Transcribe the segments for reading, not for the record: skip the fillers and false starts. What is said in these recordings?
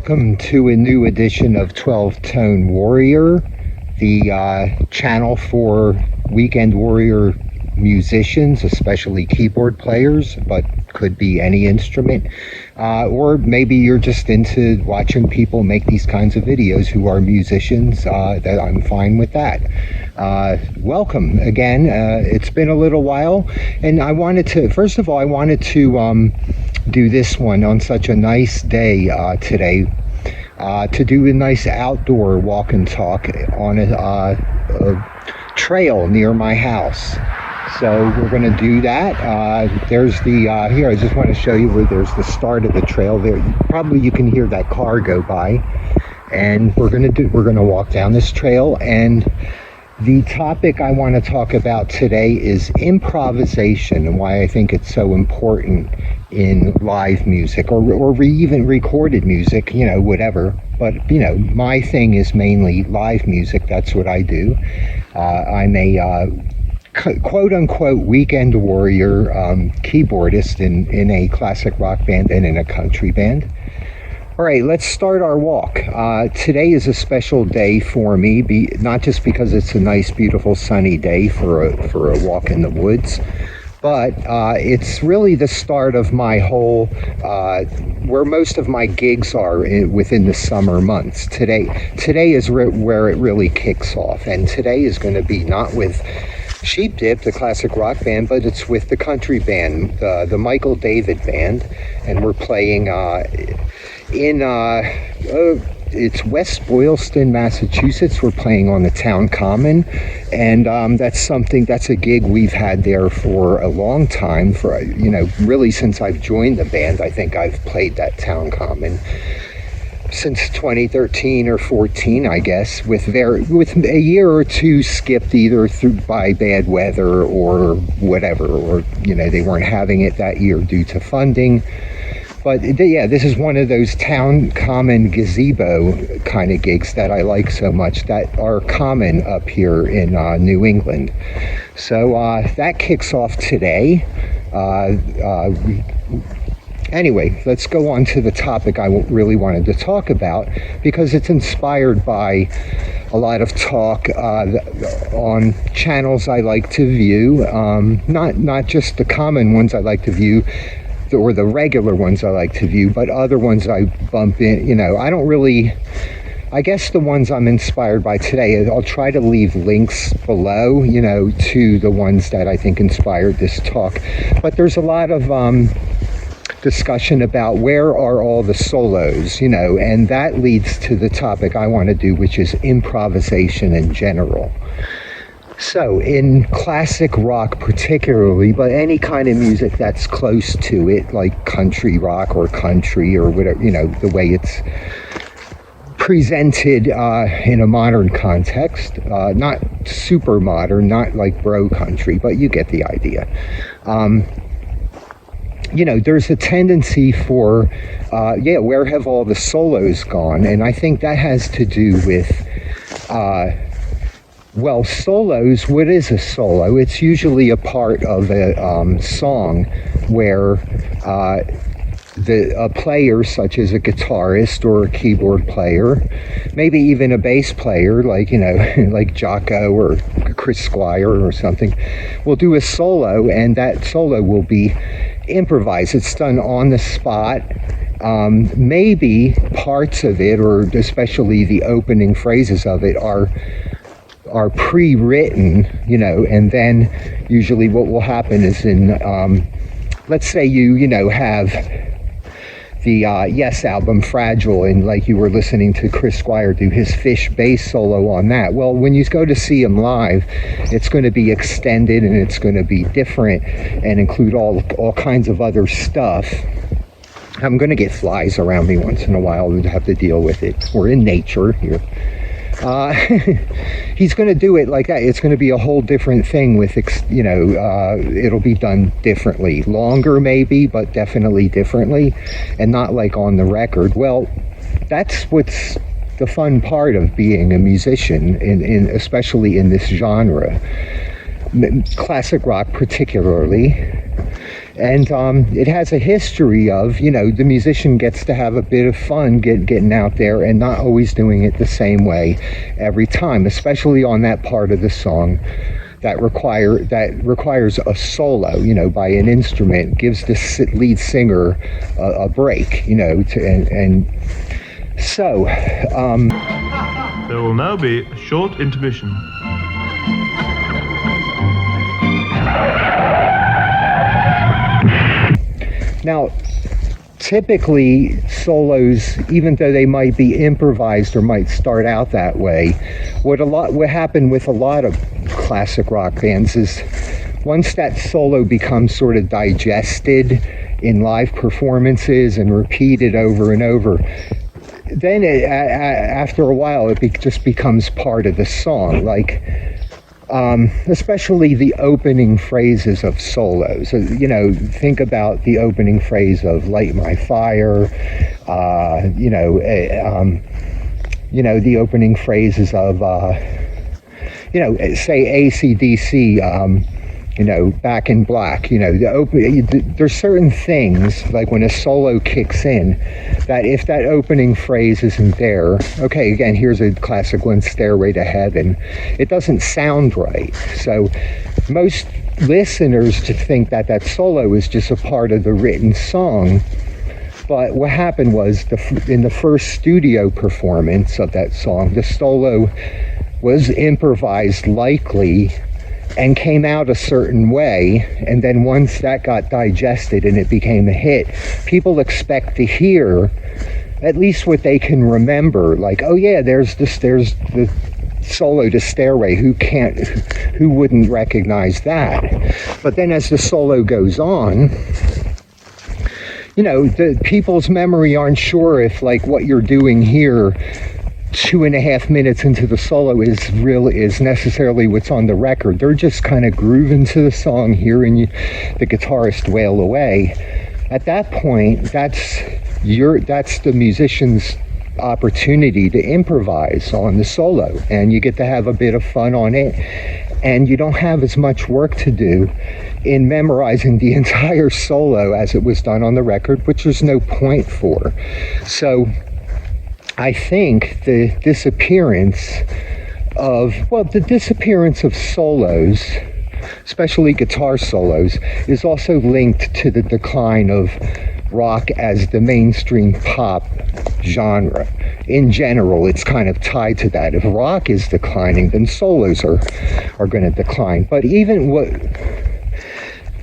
welcome to a new edition of 12-Tone Warrior, the channel for weekend warrior musicians, especially keyboard players, but could be any instrument. Or maybe you're just into watching people make these kinds of videos who are musicians. That I'm fine with that. Welcome again. It's been a little while, and I wanted to, first of all, do this one on such a nice day today, to do a nice outdoor walk and talk on a trail near my house. So we're going to do that. There's the here, I just want to show you where there's the start of the trail there. Probably you can hear that car go by, and we're going to walk down this trail. And the topic I want to talk about today is improvisation, and why I think it's so important in live music, or even recorded music, you know, whatever. But, you know, my thing is mainly live music. That's what I do. I'm a quote-unquote weekend warrior keyboardist in a classic rock band and in a country band. All right, let's start our walk. Today is a special day for me, not just because it's a nice, beautiful, sunny day for a walk in the woods, but it's really the start of my whole, where most of my gigs are within the summer months. Today is where it really kicks off, and today is going to be not with Sheep Dip, the classic rock band, but it's with the country band, the Michael David Band, and we're playing it's West Boylston, Massachusetts. We're playing on the town common, and that's a gig we've had there for a long time, for, you know, really since I've joined the band. I think I've played that town common since 2013 or 14, I guess, with a year or two skipped either by bad weather or whatever, or, you know, they weren't having it that year due to funding. But yeah, this is one of those town common gazebo kind of gigs that I like so much, that are common up here in New England. So that kicks off today. Anyway, let's go on to the topic I really wanted to talk about, because it's inspired by a lot of talk on channels I like to view, not just the common ones I like to view, or the regular ones I like to view, but other ones I bump in. You know, I guess the ones I'm inspired by today, I'll try to leave links below, you know, to the ones that I think inspired this talk. But there's a lot of discussion about where are all the solos, you know, and that leads to the topic I want to do, which is improvisation in general. So in classic rock particularly, but any kind of music that's close to it, like country rock or country or whatever, you know, the way it's presented in a modern context, not super modern, not like bro country, but you get the idea. You know, there's a tendency for, where have all the solos gone? And I think that has to do with, well, solos. What is a solo? It's usually a part of a song where a player, such as a guitarist or a keyboard player, maybe even a bass player, like, you know, like Jocko or Chris Squire or something, will do a solo, and that solo will be improvised. It's done on the spot. Maybe parts of it, or especially the opening phrases of it, are pre-written, you know, and then usually what will happen is let's say you know, have the Yes album, Fragile, and like you were listening to Chris Squire do his Fish bass solo on that. Well, when you go to see him live, it's going to be extended, and it's going to be different and include all kinds of other stuff. I'm going to get flies around me once in a while. We'd have to deal with it. We're in nature here. He's going to do it like that. It's going to be a whole different thing with, you know, it'll be done differently. Longer maybe, but definitely differently, and not like on the record. Well, that's what's the fun part of being a musician, especially in this genre, classic rock particularly, And it has a history of, the musician gets to have a bit of fun getting out there and not always doing it the same way every time, especially on that part of the song that requires a solo, by an instrument, gives the lead singer a break, so. There will now be a short intermission. Now, typically solos, even though they might be improvised or might start out that way, what happened with a lot of classic rock bands is once that solo becomes sort of digested in live performances and repeated over and over, then after a while it just becomes part of the song, like especially the opening phrases of solos. Think about the opening phrase of "Light My Fire," the opening phrases of say AC/DC, Back in Black. There's certain things, like when a solo kicks in, that if that opening phrase isn't there, okay, again, here's a classic one, "Stairway to Heaven," it doesn't sound right. So most listeners to think that solo is just a part of the written song. But what happened was, in the first studio performance of that song, the solo was improvised likely and came out a certain way, and then once that got digested and it became a hit, people expect to hear at least what they can remember, like, oh yeah, there's the solo to Stairway, who wouldn't recognize that? But then as the solo goes on, the people's memory aren't sure if, like, what you're doing here 2.5 minutes into the solo is necessarily what's on the record. They're just kind of grooving to the song, hearing the guitarist wail away. At that point, that's the musician's opportunity to improvise on the solo, and you get to have a bit of fun on it, and you don't have as much work to do in memorizing the entire solo as it was done on the record, which there's no point for. So I think the disappearance of solos, especially guitar solos, is also linked to the decline of rock as the mainstream pop genre. In general, it's kind of tied to that. If rock is declining, then solos are going to decline. But even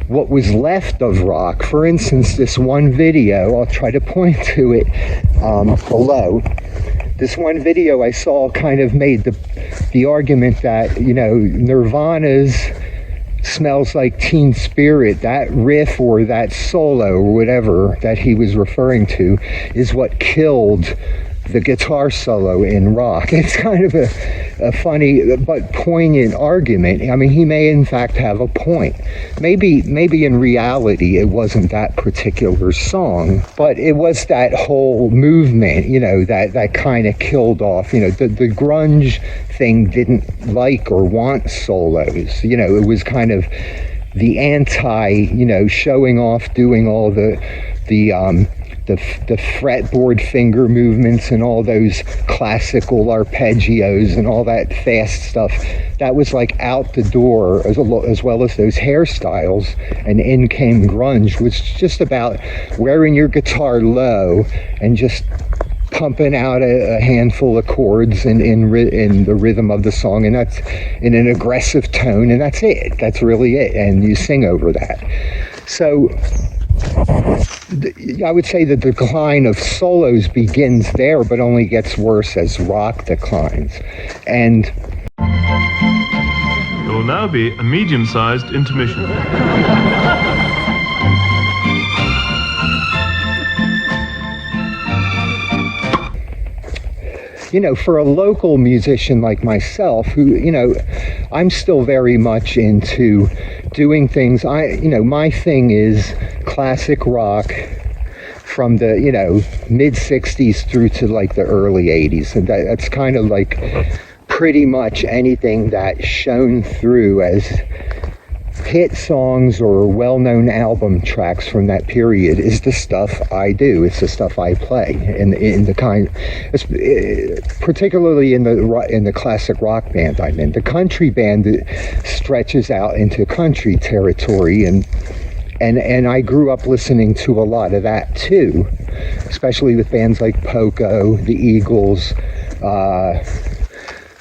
what was left of rock, for instance, this one video, I'll try to point to it below. This one video I saw kind of made the argument that, Nirvana's "Smells Like Teen Spirit," that riff or that solo or whatever that he was referring to, is what killed the guitar solo in rock. It's kind of a funny but poignant argument. I mean, he may in fact have a point. Maybe in reality it wasn't that particular song, but it was that whole movement, that kind of killed off. The grunge thing didn't like or want solos. It was kind of the anti, showing off, doing all the fretboard finger movements and all those classical arpeggios and all that fast stuff. That was like out the door, as well as those hairstyles. And in came grunge, which is just about wearing your guitar low and just pumping out a handful of chords in the rhythm of the song, and that's in an aggressive tone, and that's it. That's really it, and you sing over that. So I would say the decline of solos begins there, but only gets worse as rock declines. And there will now be a medium-sized intermission. For a local musician like myself, who, I'm still very much into doing things. My thing is classic rock from the, mid 60s through to like the early 80s. And that's kind of like pretty much anything that shone through as hit songs or well-known album tracks from that period is the stuff I do. It's the stuff I play, in the kind, particularly in the classic rock band I'm in. The country band stretches out into country territory, and I grew up listening to a lot of that too, especially with bands like Poco, the Eagles,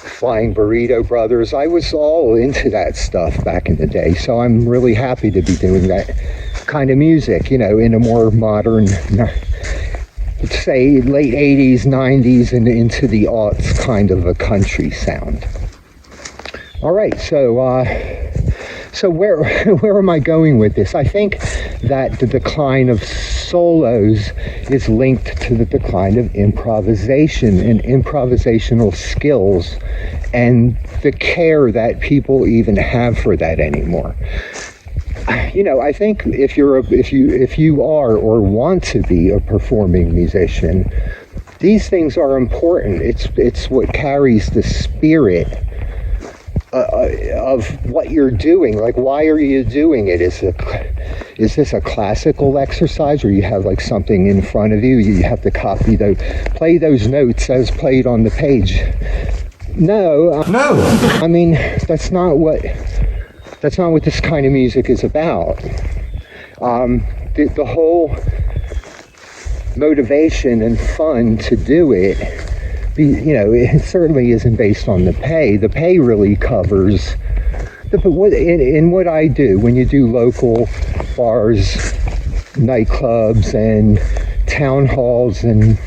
Flying Burrito Brothers. I was all into that stuff back in the day, so I'm really happy to be doing that kind of music, in a more modern, say late 80s, 90s, and into the aughts kind of a country sound. All right, so where am I going with this? I think that the decline of solos is linked to the decline of improvisation and improvisational skills, and the care that people even have for that anymore. I think if you are or want to be a performing musician, these things are important. It's what carries the spirit of what you're doing. Like, why are you doing it? Is this a classical exercise, or you have like something in front of you, you have to play those notes as played on the page? No. I mean, that's not what this kind of music is about. The whole motivation and fun to do it, it certainly isn't based on the pay. The pay really covers in what I do. When you do local bars, nightclubs, and town halls, and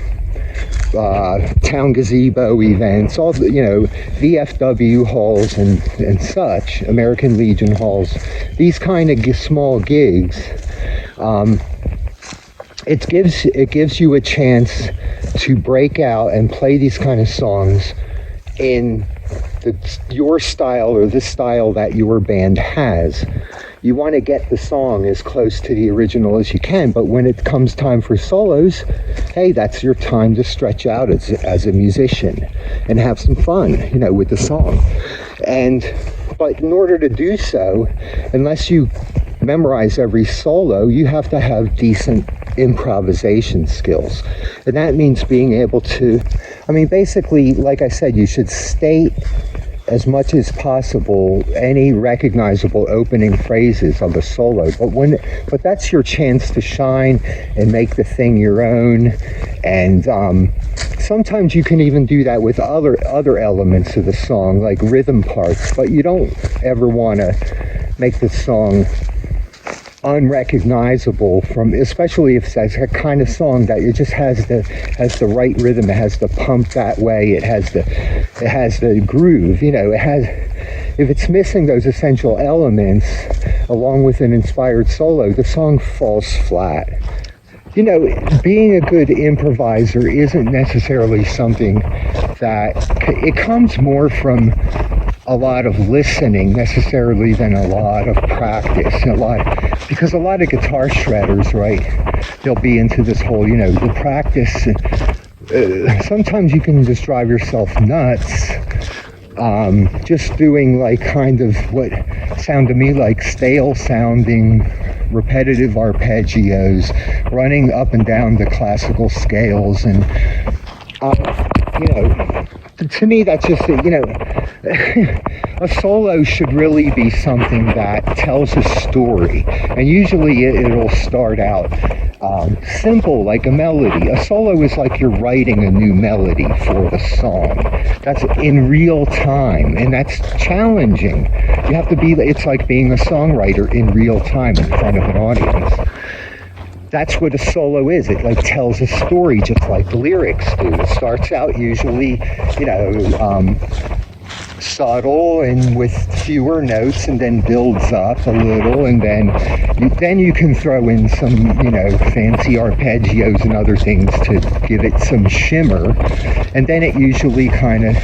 town gazebo events, all VFW halls and such, American Legion halls, these kind of small gigs, it gives you a chance to break out and play these kind of songs in your style, or the style that your band has. You want to get the song as close to the original as you can, but when it comes time for solos, hey, that's your time to stretch out as a musician and have some fun, with the song. But in order to do so, unless you memorize every solo, you have to have decent improvisation skills. And that means being able to, basically, like I said, you should state as much as possible any recognizable opening phrases of a solo, but that's your chance to shine and make the thing your own. And sometimes you can even do that with other elements of the song, like rhythm parts, but you don't ever want to make the song unrecognizable especially if it's a kind of song that it just has the right rhythm, it has the pump that way, it has the groove, if it's missing those essential elements along with an inspired solo, the song falls flat. Being a good improviser isn't necessarily something that it comes more from a lot of listening necessarily than a lot of practice. Because a lot of guitar shredders, right, they'll be into this whole, the practice. Sometimes you can just drive yourself nuts just doing like kind of what sound to me like stale sounding repetitive arpeggios, running up and down the classical scales, and to me that's just a solo should really be something that tells a story, and usually it'll start out simple, like a melody. A solo is like you're writing a new melody for the song. That's in real time, and that's challenging. You have to it's like being a songwriter in real time in front of an audience. That's what a solo is. It like tells a story just like the lyrics do. It starts out usually, subtle and with fewer notes, and then builds up a little, and then you can throw in some fancy arpeggios and other things to give it some shimmer, and then it usually kind of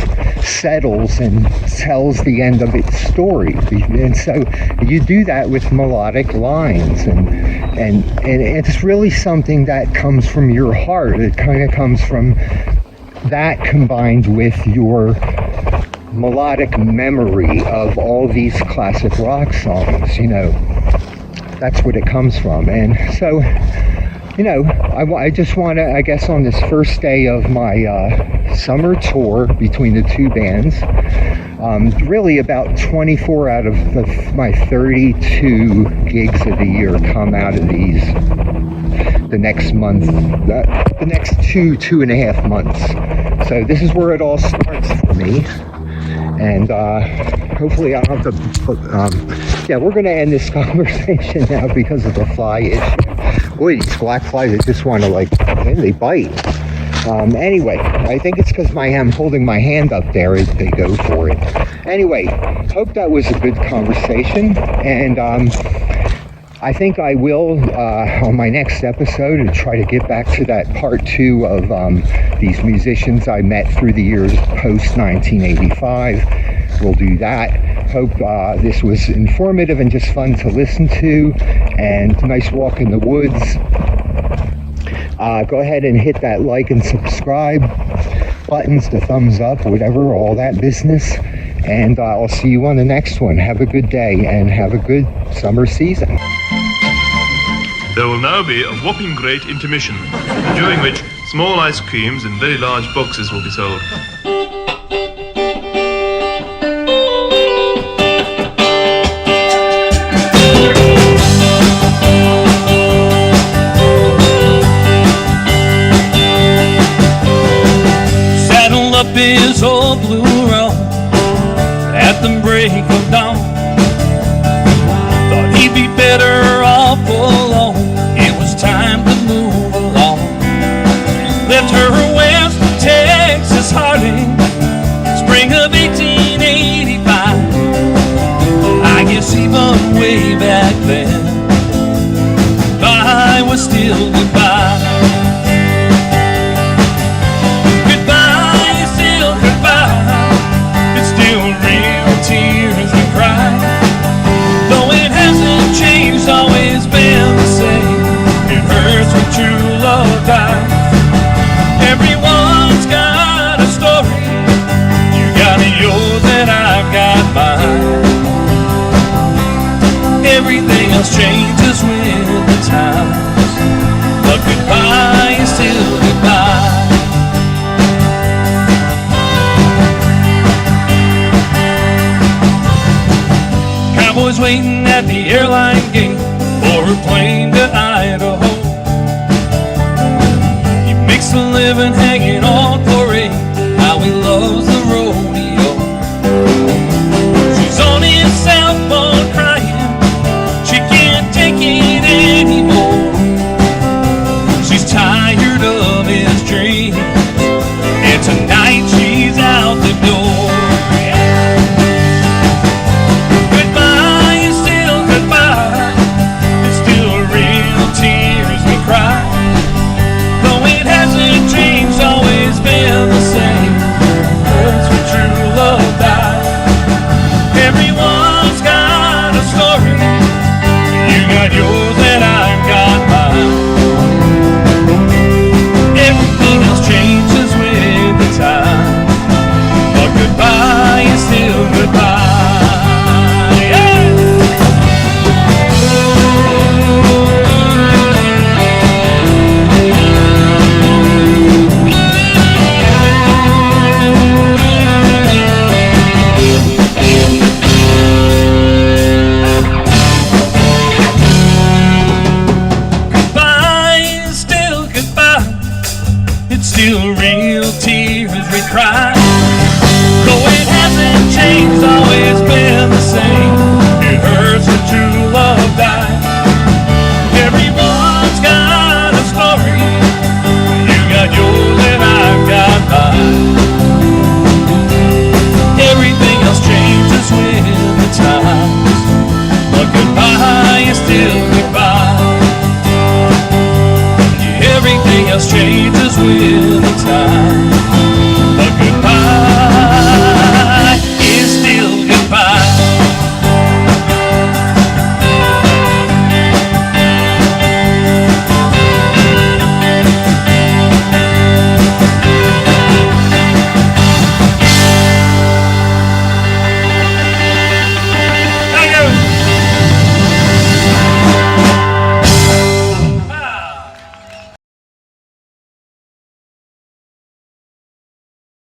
settles and tells the end of its story. And so you do that with melodic lines, and it's really something that comes from your heart. It kind of comes from that combined with your melodic memory of all these classic rock songs. That's what it comes from. And so, I just want to, I guess, on this first day of my summer tour between the two bands, really about 24 out of my 32 gigs of the year come out of these the next month, the next 2.5 months. So this is where it all starts for me. And hopefully I'll have to we're going to end this conversation now because of the fly issue. Boy, these black flies, they just want to they bite. Anyway, I think it's because I'm holding my hand up there as they go for it. Anyway, hope that was a good conversation. And I think I will, on my next episode, and try to get back to that part 2 of these musicians I met through the years post-1985. We'll do that. Hope this was informative and just fun to listen to, and nice walk in the woods. Go ahead and hit that like and subscribe buttons, the thumbs up, whatever, all that business. And I'll see you on the next one. Have a good day and have a good summer season. There will now be a whopping great intermission, during which small ice creams in very large boxes will be sold. Saddle up his old blue roan at the break of dawn. Thought he'd be better off alone. It was time to move along. Left her west of Texas heartache, spring of 1885. I guess even way back then, goodbye was still goodbye. Goodbye is still goodbye. It's still real tears we cry. Though it hasn't changed, always been the same. It hurts when true love dies. Everyone's got a story. You got yours and I've got mine. Everything else changes with the times, but goodbye is still goodbye. Cowboys waiting at the airline gate for a plane to Idaho. He makes a living hanging on parade. How he loves the rodeo. She's on his cell phone crying. She can't take it anymore. She's tired of his dreams, and tonight she's out the door. Goodbye is still goodbye. It's still real tears we cry. Though it hasn't changed, always been the same. Hurts when true love dies. Everyone's got a story. You got yours and I've got mine. Everything else changes with the time, but goodbye is still goodbye. Goodbye is still goodbye. It's still real tears we cry. Though it hasn't changed, always been the same. It hurts when true love dies. Everyone's got a story. You got yours and I've got mine. Everything else changes with the times, but goodbye is still goodbye. Everything else changes with the time.